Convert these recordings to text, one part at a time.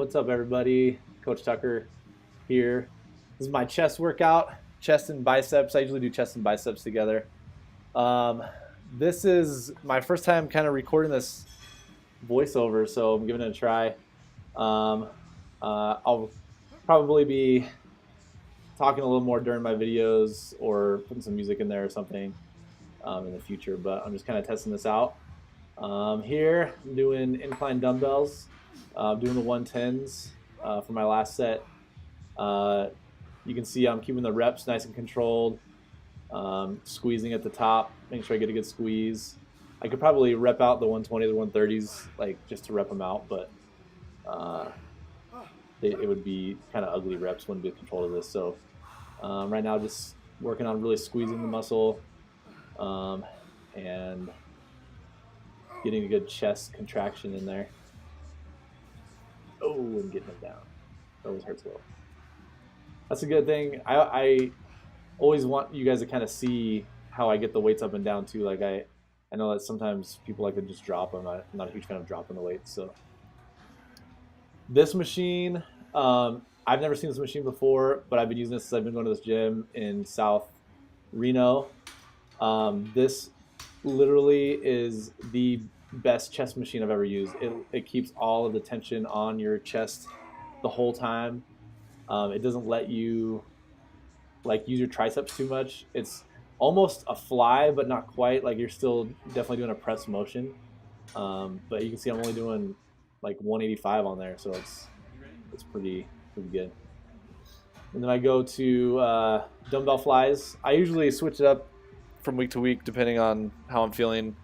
what's up everybody? Coach Tucker here. This is my chest workout, chest and biceps. I usually do chest and biceps together. This is my first time kind of recording this voiceover, so I'm giving it a try. I'll probably be talking a little more during my videos or putting some music in there or something in the future, but I'm just kind of testing this out. Here I'm doing incline dumbbells. Doing the 110s for my last set. You can see I'm keeping the reps nice and controlled, squeezing at the top, making sure I get a good squeeze. I could probably rep out the 120s or 130s, like just to rep them out, but it would be kind of ugly reps, wouldn't be control of this. So right now just working on really squeezing the muscle and getting a good chest contraction in there. Oh, and getting it down. That always hurts a little. That's a good thing. I always want you guys to kind of see how I get the weights up and down too. Like I know that sometimes people like to just drop them. I'm not a huge fan of dropping the weights. So this machine, I've never seen this machine before, but I've been using this since I've been going to this gym in South Reno. This literally is the best chest machine I've ever used. It keeps all of the tension on your chest the whole time. It doesn't let you like use your triceps too much. It's almost a fly, but not quite. Like you're still definitely doing a press motion. But you can see I'm only doing like 185 on there, so it's pretty good. And then I go to dumbbell flies. I usually switch it up from week to week depending on how I'm feeling.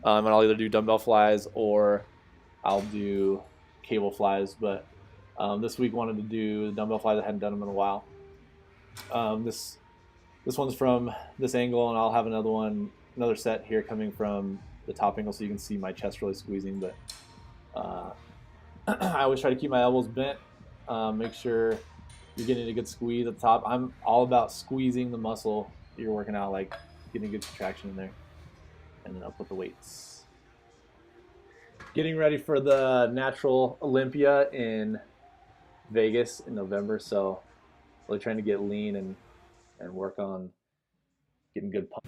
And I'll either do dumbbell flies or I'll do cable flies. But this week wanted to do the dumbbell flies. I hadn't done them in a while. This one's from this angle, and I'll have another set here coming from the top angle, so you can see my chest really squeezing. But I always try to keep my elbows bent. Make sure you're getting a good squeeze at the top. I'm all about squeezing the muscle you're working out, like getting a good contraction in there. And then up with the weights. Getting ready for the Natural Olympia in Vegas in November, so really trying to get lean and work on getting good pump.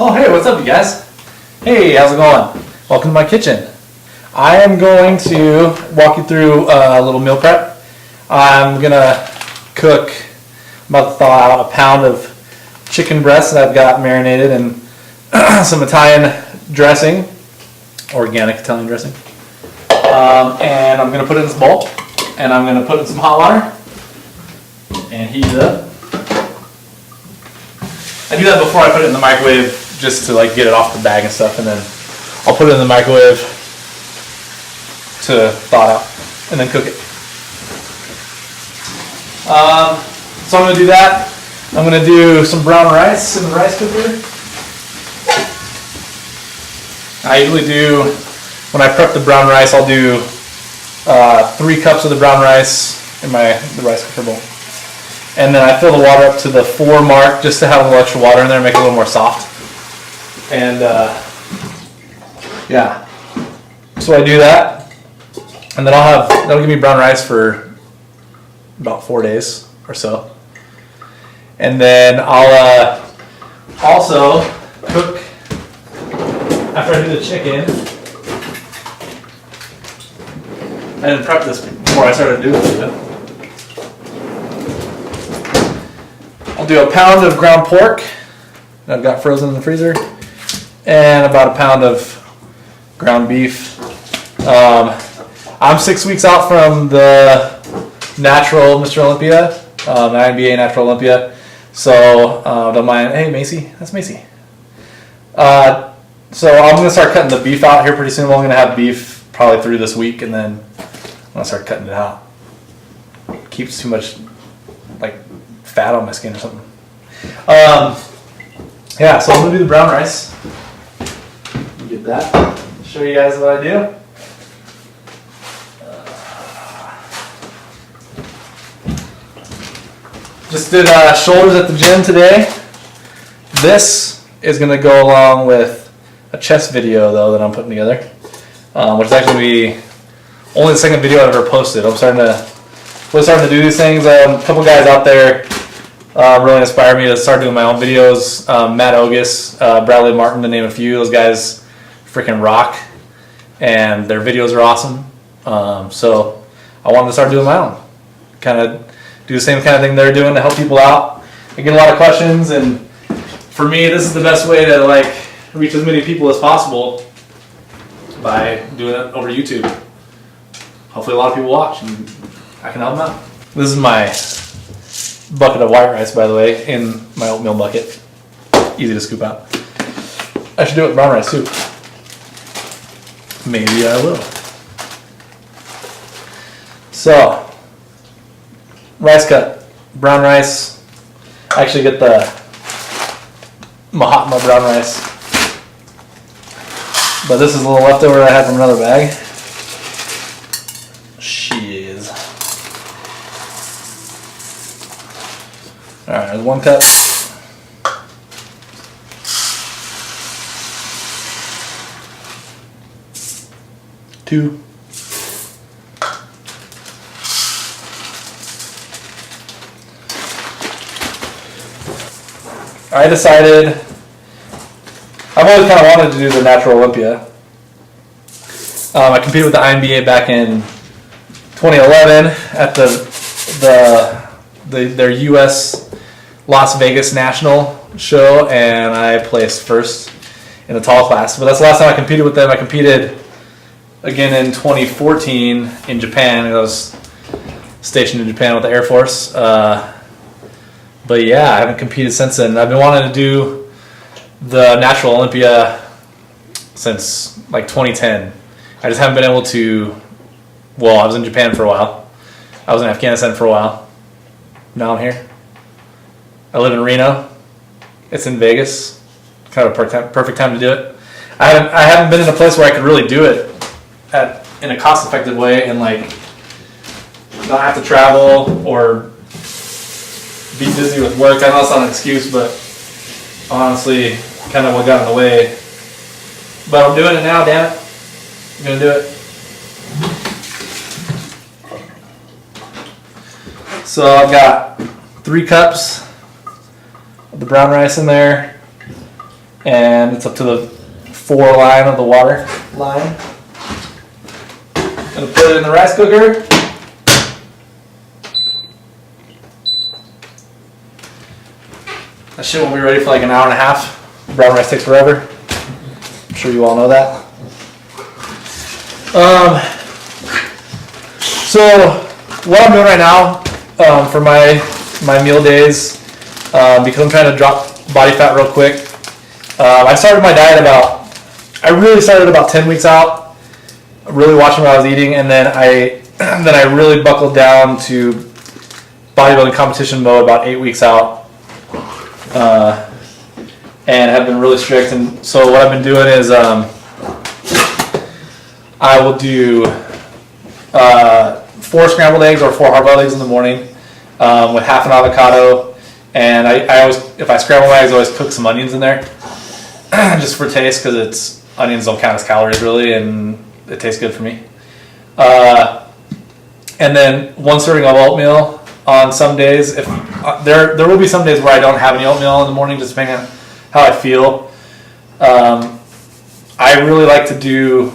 Oh, hey, what's up, you guys? Hey, how's it going? Welcome to my kitchen. I am going to walk you through a little meal prep. I'm gonna cook, I'm about to thaw out a pound of chicken breast that I've got marinated in some Italian dressing, organic Italian dressing. And I'm gonna put it in this bowl, and I'm gonna put it in some hot water and heat it up. I do that before I put it in the microwave, just to like get it off the bag and stuff, and then I'll put it in the microwave to thaw it out and then cook it. So I'm going to do that. I'm going to do some brown rice in the rice cooker. I usually do, when I prep the brown rice, I'll do 3 cups of the brown rice in the rice cooker bowl. And then I fill the water up to the 4 mark just to have a little extra water in there and make it a little more soft. And yeah, so I do that, and then that'll give me brown rice for about 4 days or so. And then I'll also cook after I do the chicken. I didn't prep this before I started doing it. I'll do a pound of ground pork that I've got frozen in the freezer, and about a pound of ground beef. I'm 6 weeks out from the natural Mr. Olympia, INBA Natural Olympia. So don't mind. Hey, Macy, that's Macy. So I'm gonna start cutting the beef out here pretty soon. I'm only gonna have beef probably through this week, and then I'm gonna start cutting it out. Keeps too much like fat on my skin or something. Yeah, so I'm gonna do the brown rice. Get that. Show you guys what I do. Just did shoulders at the gym today. This is gonna go along with a chest video though that I'm putting together, which is actually be only the second video I've ever posted. I'm starting to do these things. A couple guys out there really inspired me to start doing my own videos. Matt Ogus, Bradley Martin, to name a few. Those guys freaking rock, and their videos are awesome. So I wanted to start doing my own, kind of do the same kind of thing they're doing to help people out. I get a lot of questions, and for me, this is the best way to like reach as many people as possible by doing it over YouTube. Hopefully, a lot of people watch, and I can help them out. This is my bucket of white rice, by the way, in my oatmeal bucket. Easy to scoop out. I should do it with brown rice too. Maybe I will. So, rice cut, brown rice. I actually get the Mahatma brown rice, but this is a little leftover that I had from another bag. Shiz. All right, there's one cup. Two. I decided, I've always kind of wanted to do the Natural Olympia. I competed with the INBA back in 2011 at their U.S. Las Vegas National show, and I placed first in the tall class. But that's the last time I competed with them. I competed again in 2014 in Japan. I was stationed in Japan with the Air Force. But yeah, I haven't competed since then. I've been wanting to do the Natural Olympia since like 2010. I just haven't been able to. Well, I was in Japan for a while. I was in Afghanistan for a while. Now I'm here. I live in Reno. It's in Vegas. Kind of a perfect time to do it. I haven't been in a place where I could really do it in a cost-effective way and like not have to travel or be busy with work. I know that's not an excuse, but honestly, kind of what got in the way. But I'm doing it now, damn it. I'm gonna do it. So I've got 3 cups of the brown rice in there, and it's up to the 4 line of the water line. Gonna put it in the rice cooker. That shit won't be ready for like an hour and a half. Brown rice takes forever. I'm sure you all know that. So what I'm doing right now for my meal days, because I'm trying to drop body fat real quick. I started my diet I really started about 10 weeks out, really watching what I was eating, and then I really buckled down to bodybuilding competition mode about 8 weeks out. And have been really strict, and so what I've been doing is I will do 4 scrambled eggs or 4 hard-boiled eggs in the morning with half an avocado, and I always, if I scramble my eggs, I always cook some onions in there just for taste, because onions don't count as calories really, and it tastes good for me. And then 1 serving of oatmeal on some days. If there will be some days where I don't have any oatmeal in the morning, just depending on how I feel. I really like to do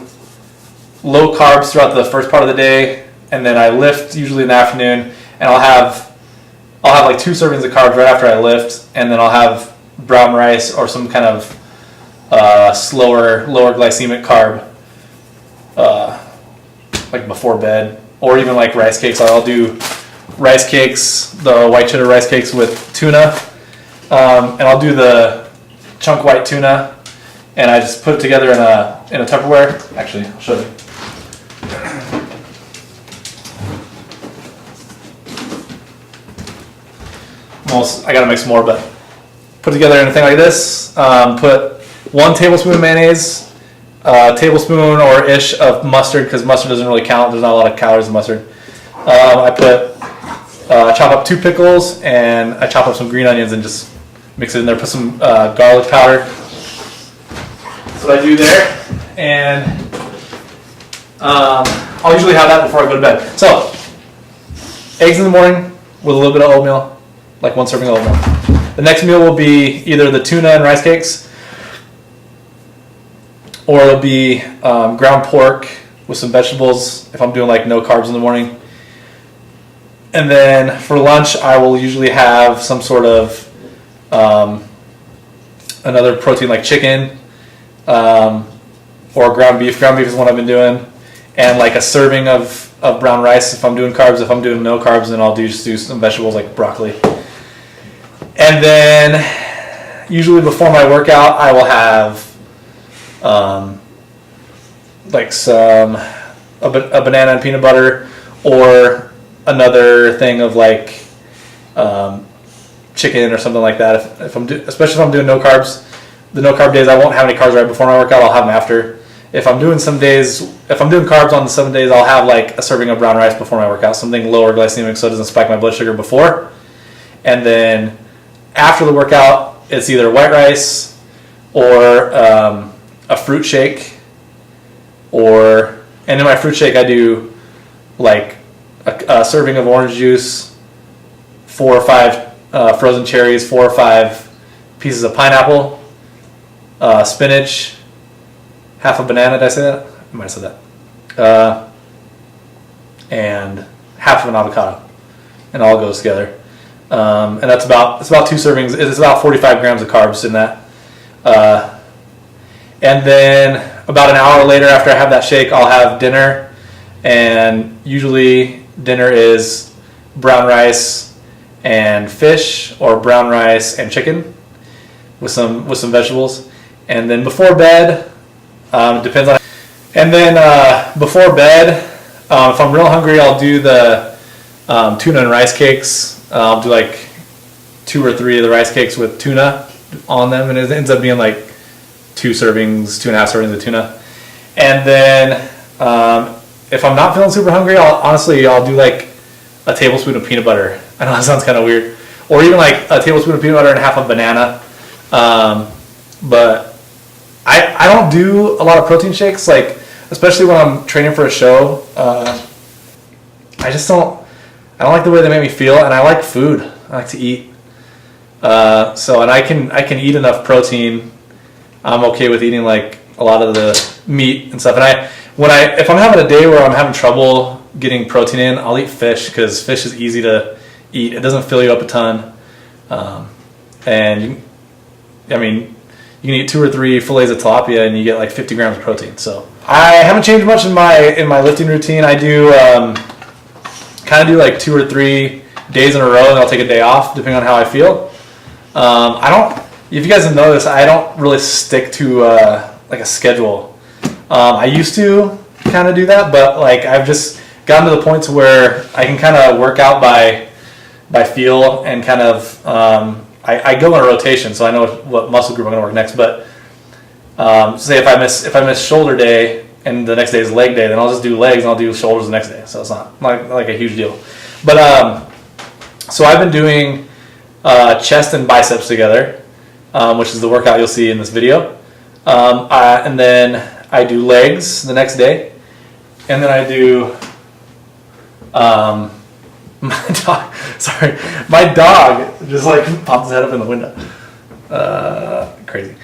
low carbs throughout the first part of the day, and then I lift usually in the afternoon, and I'll have like 2 servings of carbs right after I lift, and then I'll have brown rice or some kind of lower glycemic carb like before bed, or even like rice cakes. I'll do rice cakes, the white cheddar rice cakes with tuna, and I'll do the chunk white tuna, and I just put it together in a Tupperware. Actually, I'll show you. I gotta make some more, but put together in a thing like this. Put 1 tablespoon of mayonnaise, a tablespoon or ish of mustard, because mustard doesn't really count. There's not a lot of calories in mustard. I chop up 2 pickles, and I chop up some green onions and just mix it in there. Put some garlic powder. That's what I do there, and I'll usually have that before I go to bed. So, eggs in the morning with a little bit of oatmeal. Like 1 serving of oatmeal. The next meal will be either the tuna and rice cakes, or it'll be ground pork with some vegetables if I'm doing like no carbs in the morning. And then for lunch, I will usually have some sort of another protein like chicken or ground beef. Ground beef is what I've been doing, and like a serving of brown rice if I'm doing carbs. If I'm doing no carbs, then I'll just do some vegetables like broccoli. And then usually before my workout, I will have like a banana and peanut butter, or another thing of like chicken or something like that. Especially if I'm doing no carbs, the no carb days, I won't have any carbs right before my workout. I'll have them after. If I'm doing carbs on the 7 days, I'll have like a serving of brown rice before my workout, something lower glycemic so it doesn't spike my blood sugar before. And then after the workout, it's either white rice or a fruit shake, and in my fruit shake I do like a serving of orange juice, 4 or 5 frozen cherries, 4 or 5 pieces of pineapple, spinach, half a banana. Did I say that? I might have said that. And half of an avocado, and it all goes together. And it's about 2 servings. It's about 45 grams of carbs in that. And then about an hour later, after I have that shake, I'll have dinner. And usually dinner is brown rice and fish, or brown rice and chicken with some vegetables. And then before bed, depends on. And then before bed, if I'm real hungry, I'll do the tuna and rice cakes. I'll do like 2 or 3 of the rice cakes with tuna on them, and it ends up being like 2 servings, 2.5 servings of tuna. And then if I'm not feeling super hungry, I'll do like a tablespoon of peanut butter. I know that sounds kind of weird, or even like a tablespoon of peanut butter and half a banana. But I don't do a lot of protein shakes, like especially when I'm training for a show. I don't like the way they make me feel, and I like food. I like to eat. And I can eat enough protein. I'm okay with eating like a lot of the meat and stuff. And if I'm having a day where I'm having trouble getting protein in, I'll eat fish, because fish is easy to eat. It doesn't fill you up a ton. And you can eat 2 or 3 fillets of tilapia and you get like 50 grams of protein. So I haven't changed much in my lifting routine. I do kind of do like 2 or 3 days in a row, and I'll take a day off depending on how I feel. If you guys didn't know this, I don't really stick to like a schedule. I used to kind of do that, but like I've just gotten to the point to where I can kind of work out by feel, and kind of I go in a rotation, so I know what muscle group I'm going to work next. But say if I miss shoulder day and the next day is leg day, then I'll just do legs and I'll do shoulders the next day. So it's not like a huge deal. But so I've been doing chest and biceps together, which is the workout you'll see in this video. And then I do legs the next day, and then I do My dog just like popped his head up in the window. Crazy.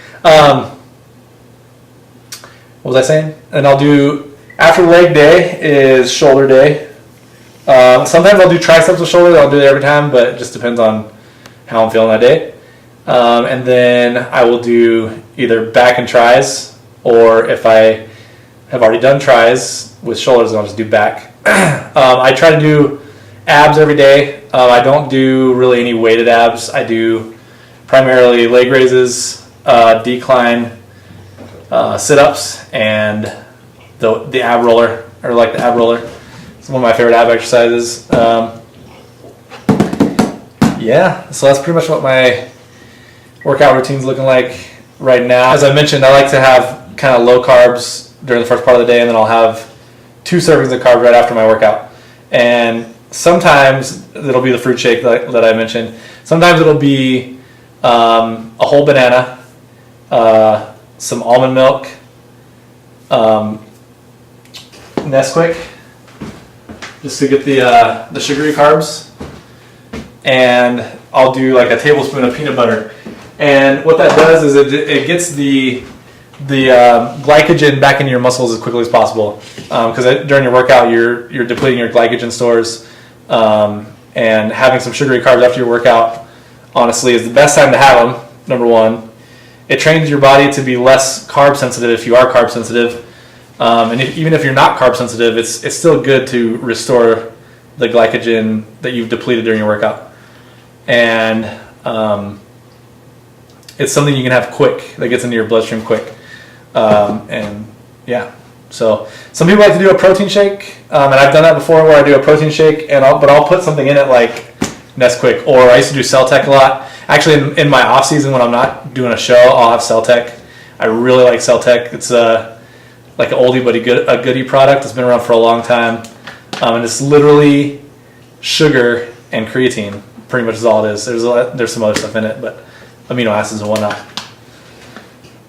What was I saying? And I'll do, after leg day is shoulder day. Sometimes I'll do triceps with shoulders. I'll do it every time, but it just depends on how I'm feeling that day. And then I will do either back and tries, or if I have already done tries with shoulders, then I'll just do back. I try to do abs every day. I don't do really any weighted abs. I do primarily leg raises, decline, sit-ups, and the ab roller, or like the ab roller. It's one of my favorite ab exercises. Yeah, so that's pretty much what my workout routine's looking like right now. As I mentioned, I like to have kind of low carbs during the first part of the day, and then I'll have 2 servings of carbs right after my workout. And sometimes it'll be the fruit shake that I mentioned. Sometimes it'll be a whole banana, some almond milk, Nesquik, just to get the sugary carbs, and I'll do like a tablespoon of peanut butter. And what that does is it gets the glycogen back into your muscles as quickly as possible, because during your workout you're depleting your glycogen stores, and having some sugary carbs after your workout honestly is the best time to have them. Number one, it trains your body to be less carb sensitive if you are carb sensitive, and even if you're not carb sensitive, it's still good to restore the glycogen that you've depleted during your workout. And it's something you can have quick, that gets into your bloodstream quick. And yeah, so some people like to do a protein shake, and I've done that before, where I do a protein shake, but I'll put something in it like Nesquik, or I used to do Celtec a lot. Actually, in my off season when I'm not doing a show, I'll have Celtec. I really like Celtec. It's like an oldie but a goodie product. It's been around for a long time, and it's literally sugar and creatine. Pretty much is all it is. There's some other stuff in it, but amino acids and whatnot.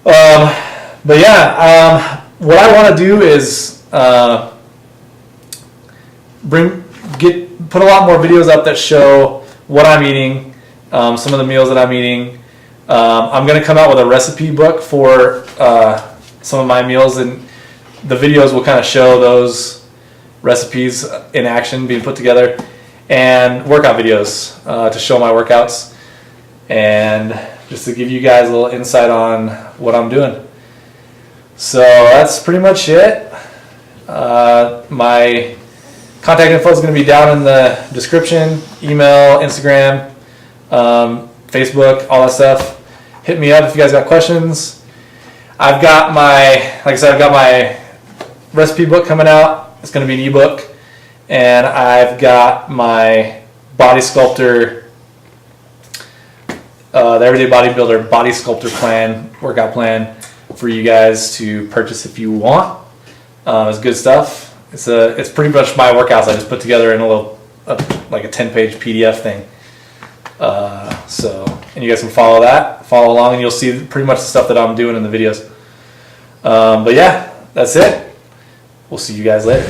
But yeah, what I want to do is put a lot more videos up that show what I'm eating, some of the meals that I'm eating. I'm going to come out with a recipe book for some of my meals, and the videos will kind of show those recipes in action being put together, and workout videos to show my workouts, and just to give you guys a little insight on what I'm doing. So that's pretty much it. My contact info is going to be down in the description. Email, Instagram, Facebook, all that stuff. Hit me up if you guys got questions. I've got my recipe book coming out. It's going to be an ebook. And I've got my Body Sculptor, the Everyday Bodybuilder Body Sculptor plan, workout plan for you guys to purchase if you want. It's good stuff. It's pretty much my workouts I just put together in like a 10-page PDF thing. And you guys can follow along, and you'll see pretty much the stuff that I'm doing in the videos. But yeah, that's it. We'll see you guys later.